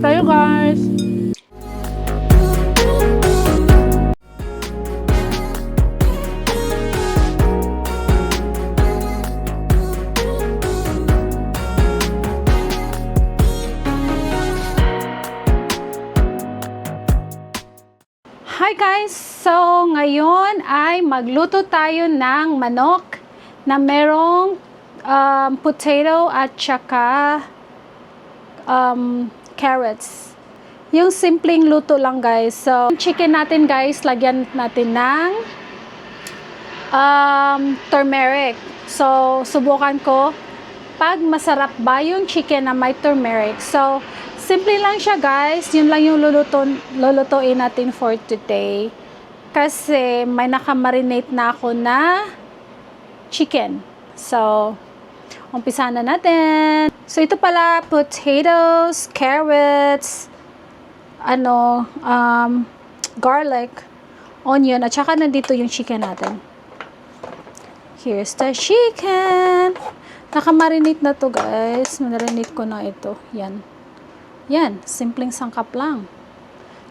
Kain tayo, guys. Hi guys! So, ngayon ay magluto tayo ng manok na merong potato at saka carrots. Yung simpleng luto lang guys. So, chicken natin guys, lagyan natin ng turmeric. So, subukan ko pag masarap ba yung chicken na may turmeric. So, simple lang siya guys. Yun lang yung lulutuin natin for today. Kasi may nakamarinate na ako na chicken. So, umpisa na natin. So, ito pala, potatoes, carrots, garlic, onion, at saka nandito yung chicken natin. Here's the chicken. Nakamarinate na to guys. Marinate ko na ito. Yan. Yan. Simpleng sangkap lang.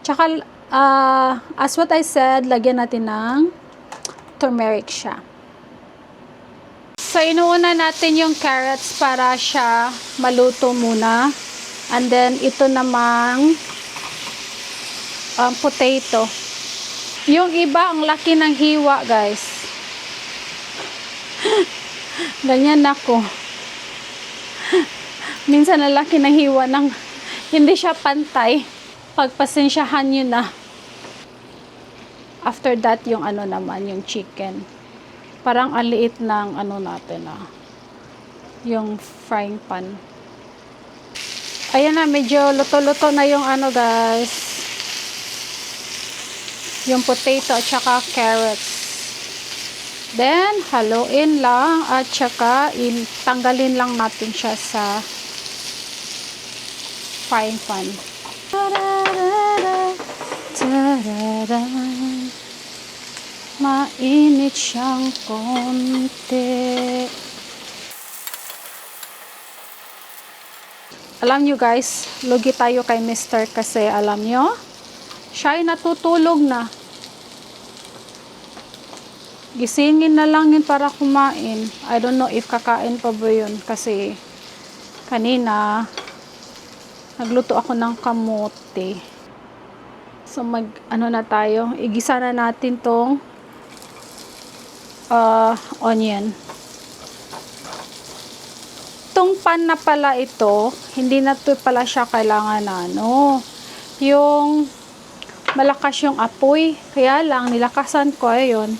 Tsaka, as what I said, lagyan natin ng turmeric siya. So, inuuna natin yung carrots para siya maluto muna. And then, ito namang potato. Yung iba, ang laki ng hiwa, guys. Ganyan ako. Minsan, ang laki ng hiwa ng hindi siya pantay. Pagpasensyahan nyo na. After that, yung naman, yung chicken. Parang aliit ng natin yung frying pan. Ayan na, medyo luto-luto na yung guys. Yung potato at saka carrots. Then, haluin lang at saka tanggalin lang natin siya sa frying pan. Mainit siyang konti. Alam nyo guys, lugi tayo kay Mr. kasi alam nyo, siya ay natutulog na. Gisingin na lang yun para kumain. I don't know if kakain pa ba yun kasi kanina nagluto ako ng kamote. So na tayo, igisa na natin tong onion. Itong pan na pala ito, hindi na to pala siya kailangan yung malakas yung apoy. Kaya lang, nilakasan ko, ayun,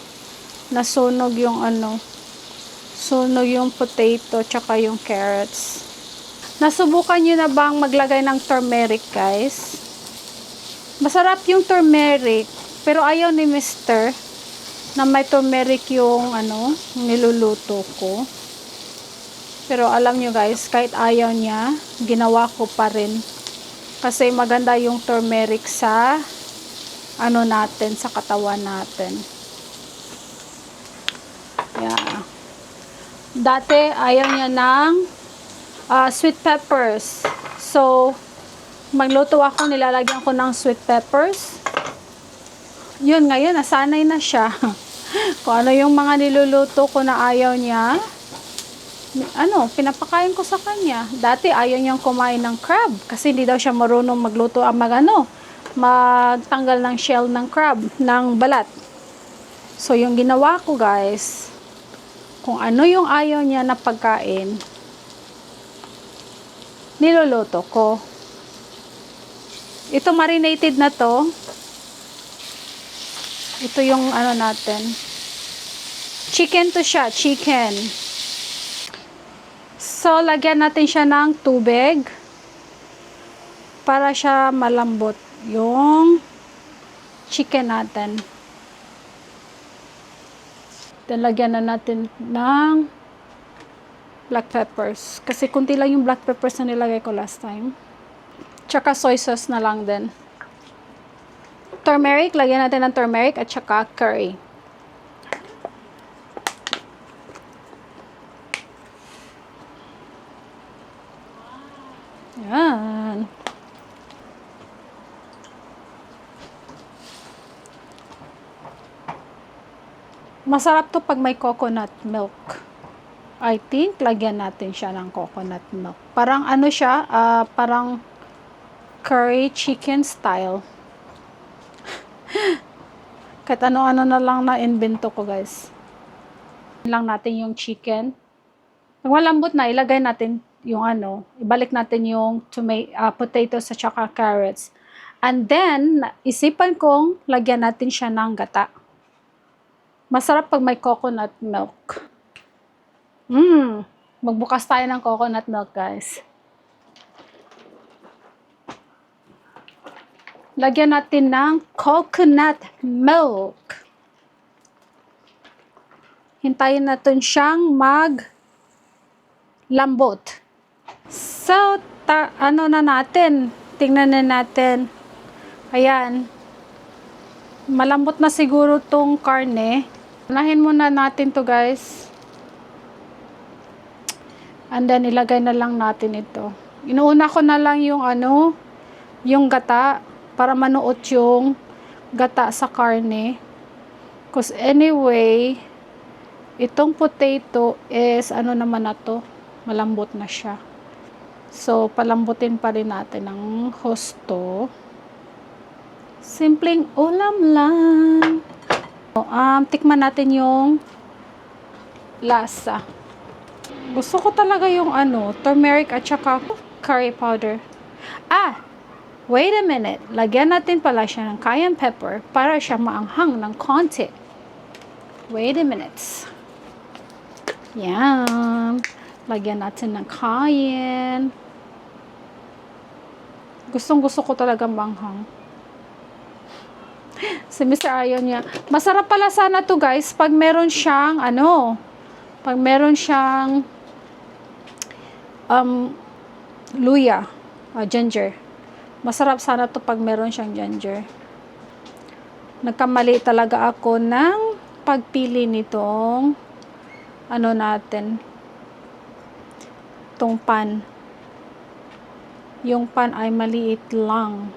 nasunog yung sunog yung potato, tsaka yung carrots. Nasubukan nyo na bang maglagay ng turmeric, guys? Masarap yung turmeric, pero ayaw ni Mr. na may turmeric yung niluluto ko. Pero alam nyo guys, kahit ayaw niya, ginawa ko pa rin. Kasi maganda yung turmeric sa natin, sa katawan natin. Yeah. Dati ayaw niya ng sweet peppers. So, magluto ako, nilalagyan ko ng sweet peppers. Yun, ngayon, nasanay na siya. Kung ano yung mga niluluto ko na ayaw niya, pinapakain ko sa kanya. Dati, ayaw niyang kumain ng crab. Kasi hindi daw siya marunong magluto, magtanggal ng shell ng crab, ng balat. So, yung ginawa ko, guys, kung ano yung ayaw niya na pagkain, niluluto ko. Ito, marinated na to. Ito yung natin. Chicken to siya, chicken. So, lagyan natin siya ng tubig para siya malambot yung chicken natin. Then, lagyan na natin ng black peppers. Kasi kunti lang yung black peppers na nilagay ko last time. Tsaka soy sauce na lang din. Turmeric, lagyan natin ng turmeric at saka curry. Yan. Masarap to pag may coconut milk. I think lagyan natin siya ng coconut milk. Parang ano siya, parang curry chicken style. Kahit ano-ano na lang na invento ko, guys. Lang natin yung chicken. Pag malambot na, ilagay natin yung ano, ibalik natin yung potatoes at saka carrots. And then, isipan kong lagyan natin siya ng gata. Masarap pag may coconut milk. Magbukas tayo ng coconut milk, guys. Lagyan natin ng coconut milk. Hintayin natin siyang maglambot. So, ano na natin? Tingnan na natin. Ayan. Malambot na siguro tong karne. Unahin muna natin to, guys. And then, ilagay na lang natin ito. Inuuna ko na lang yung ano, yung gata, para manuot yung gata sa karne. Because anyway, itong potato is, ano naman na to, malambot na siya. So, palambutin pa rin natin ng husto. Simpleng ulam lang. Tikman natin yung lasa. Gusto ko talaga yung ano, turmeric at saka curry powder. Wait a minute. Lagyan natin pala siya ng cayenne pepper para siya maanghang ng konti. Wait a minute. Yan. Lagyan natin ng cayenne. Gustong-gusto ko talaga maanghang. Si Mr. ayaw niya. Masarap pala sana to, guys, pag meron siyang ano, pag meron siyang luya, ginger. Masarap sana to pag meron siyang ginger. Nagkamali talaga ako ng pagpili nitong ano natin, tong pan. Yung pan ay maliit lang.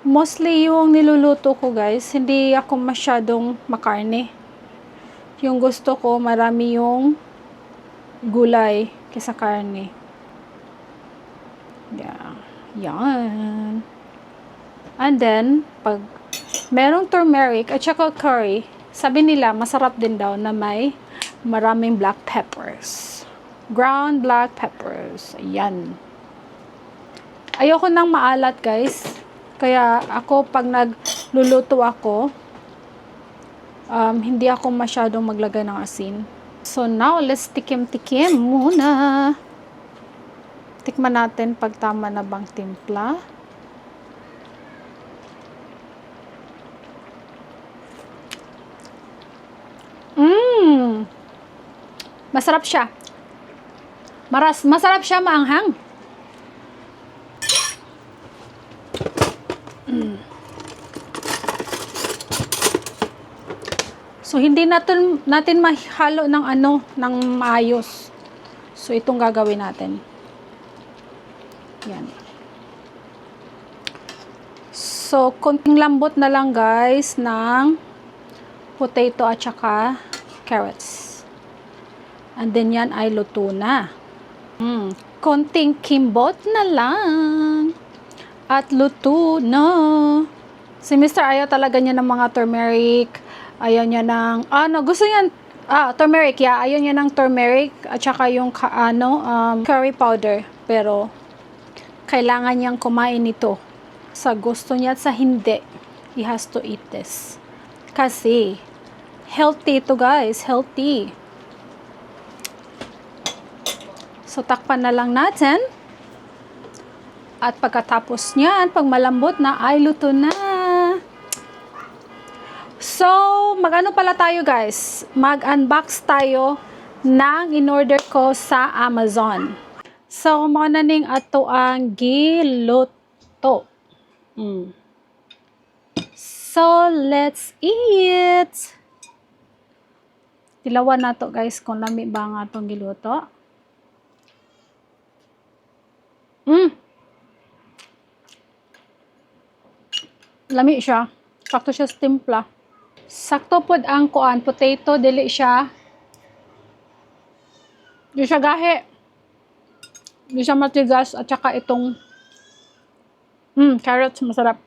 Mostly yung niluluto ko, guys, hindi ako masyadong makarne. Yung gusto ko, marami yung gulay kaysa karne. Yeah. Yan. And then, pag merong turmeric at saka curry, sabi nila, masarap din daw na may maraming black peppers. Ground black peppers. Ayan. Ayoko nang maalat, guys. Kaya ako, pag nagluluto ako, hindi ako masyadong maglagay ng asin. So now, let's tikim-tikim muna. Tikman natin pag tama na bang timpla. Masarap siya. Masarap siya, maanghang. So, hindi natin mahalo ng ano, ng maayos. So, itong gagawin natin. Yan. So, konting lambot na lang, guys, ng potato at saka carrots. And then, yan ay luto na. Konting kimbot na lang. At luto na. Si Mr. ayaw talaga niya ng mga turmeric. Ayaw niya ng, gusto niya, turmeric, yeah. Ayaw niya ng turmeric at saka yung, curry powder. Pero, kailangan niyang kumain nito. Sa gusto niya at sa hindi, he has to eat this. Kasi, healthy ito, guys. Healthy. So, takpan na lang natin. At pagkatapos niyan, pag malambot na, ay luto na. So, mag-ano pala tayo, guys? Mag-unbox tayo ng in-order ko sa Amazon. So, mga naning ato ang giluto. So, let's eat! Tilawan na to, guys, kung lami ba nga itong giluto. Lami siya. Sakto siya sa timpla. Sakto pod ang kuan potato, dili siya gahe. Di siya matigas at saka itong carrots masarap.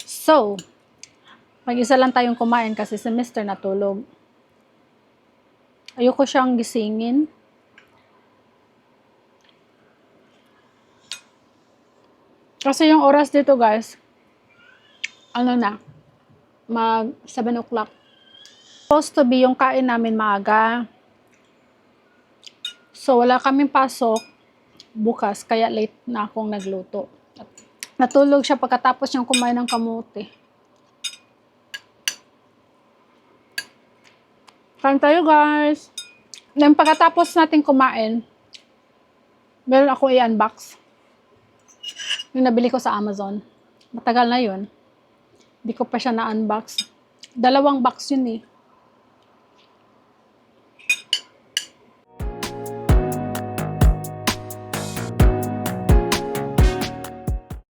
So, mag-isa lang tayong kumain kasi si Mr. natulog. Ayoko siyang gisingin. Kasi yung oras dito guys, mag 7 o'clock. Supposed to be yung kain namin maaga. So, wala kaming pasok bukas, kaya late na akong nagluto. Natulog siya pagkatapos niyang kumain ng kamote. Kain tayo guys. Then pagkatapos natin kumain, meron akong i-unbox. Yung nabili ko sa Amazon. Matagal na yun. Hindi ko pa siya na-unbox. 2 box yun eh.